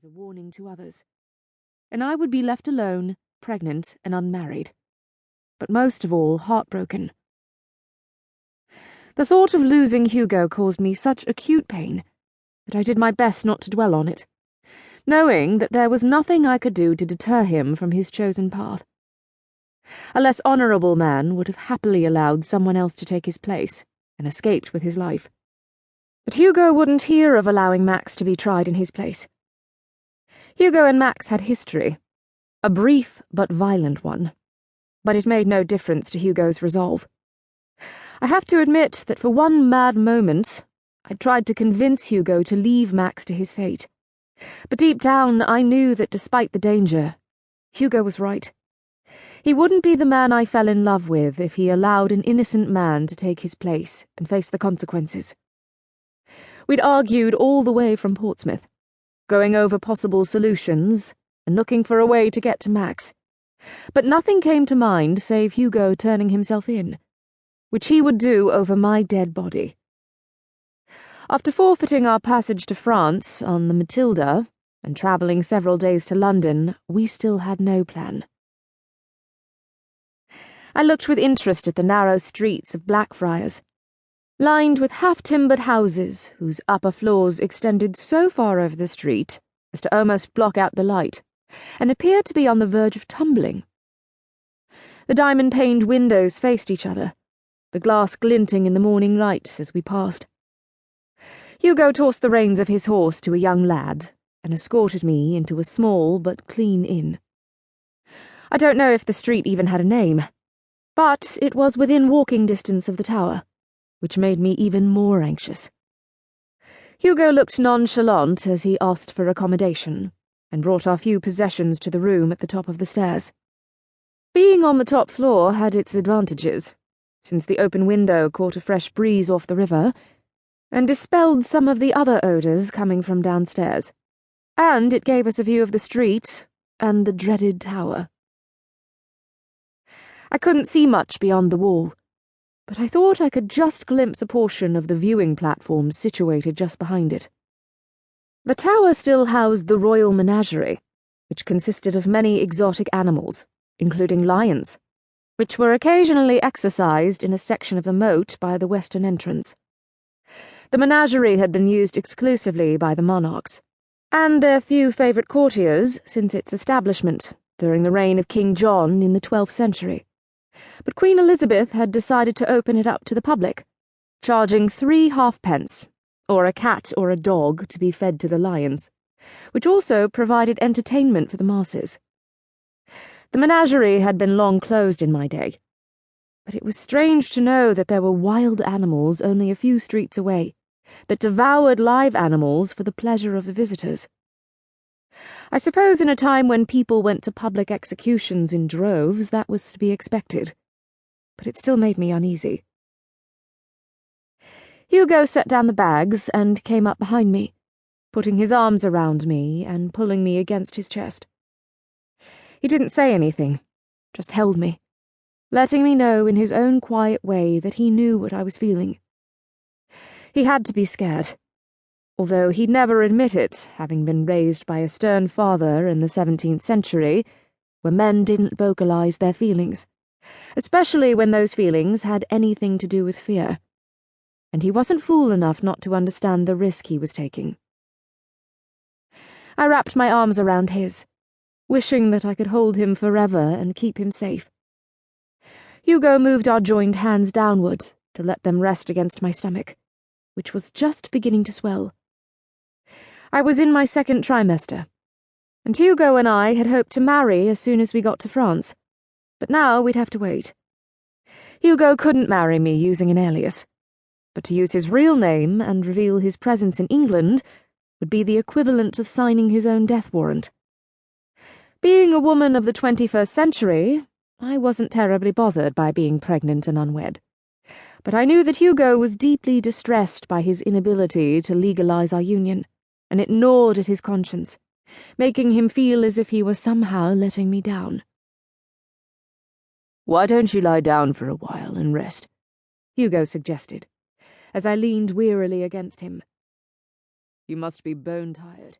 as a warning to others. And I would be left alone, pregnant and unmarried. But most of all, heartbroken. The thought of losing Hugo caused me such acute pain that I did my best not to dwell on it, knowing that there was nothing I could do to deter him from his chosen path. A less honourable man would have happily allowed someone else to take his place and escaped with his life. But Hugo wouldn't hear of allowing Max to be tried in his place. Hugo and Max had history, a brief but violent one, but it made no difference to Hugo's resolve. I have to admit that for one mad moment, I tried to convince Hugo to leave Max to his fate. But deep down, I knew that despite the danger, Hugo was right. He wouldn't be the man I fell in love with if he allowed an innocent man to take his place and face the consequences. We'd argued all the way from Portsmouth, going over possible solutions and looking for a way to get to Max. But nothing came to mind save Hugo turning himself in, which he would do over my dead body. After forfeiting our passage to France on the Matilda and travelling several days to London, we still had no plan. I looked with interest at the narrow streets of Blackfriars, lined with half-timbered houses whose upper floors extended so far over the street as to almost block out the light, and appeared to be on the verge of tumbling. The diamond-paned windows faced each other, the glass glinting in the morning light as we passed. Hugo tossed the reins of his horse to a young lad and escorted me into a small but clean inn. I don't know if the street even had a name, but it was within walking distance of the tower, which made me even more anxious. Hugo looked nonchalant as he asked for accommodation and brought our few possessions to the room at the top of the stairs. Being on the top floor had its advantages, since the open window caught a fresh breeze off the river and dispelled some of the other odours coming from downstairs, and it gave us a view of the street and the dreaded tower. I couldn't see much beyond the wall, but I thought I could just glimpse a portion of the viewing platform situated just behind it. The tower still housed the royal menagerie, which consisted of many exotic animals, including lions, which were occasionally exercised in a section of the moat by the western entrance. The menagerie had been used exclusively by the monarchs, and their few favourite courtiers since its establishment during the reign of King John in the 12th century. But Queen Elizabeth had decided to open it up to the public, charging 3 halfpence, or a cat or a dog, to be fed to the lions, which also provided entertainment for the masses. The menagerie had been long closed in my day, but it was strange to know that there were wild animals only a few streets away, that devoured live animals for the pleasure of the visitors. I suppose in a time when people went to public executions in droves, that was to be expected, but it still made me uneasy. Hugo set down the bags and came up behind me, putting his arms around me and pulling me against his chest. He didn't say anything, just held me, letting me know in his own quiet way that he knew what I was feeling. He had to be scared, although he'd never admit it, having been raised by a stern father in the 17th century, where men didn't vocalize their feelings, especially when those feelings had anything to do with fear. And he wasn't fool enough not to understand the risk he was taking. I wrapped my arms around his, wishing that I could hold him forever and keep him safe. Hugo moved our joined hands downward to let them rest against my stomach, which was just beginning to swell. I was in my 2nd trimester, and Hugo and I had hoped to marry as soon as we got to France, but now we'd have to wait. Hugo couldn't marry me using an alias, but to use his real name and reveal his presence in England would be the equivalent of signing his own death warrant. Being a woman of the 21st century, I wasn't terribly bothered by being pregnant and unwed. But I knew that Hugo was deeply distressed by his inability to legalize our union, and it gnawed at his conscience, making him feel as if he were somehow letting me down. "Why don't you lie down for a while and rest?" Hugo suggested, as I leaned wearily against him. "You must be bone-tired."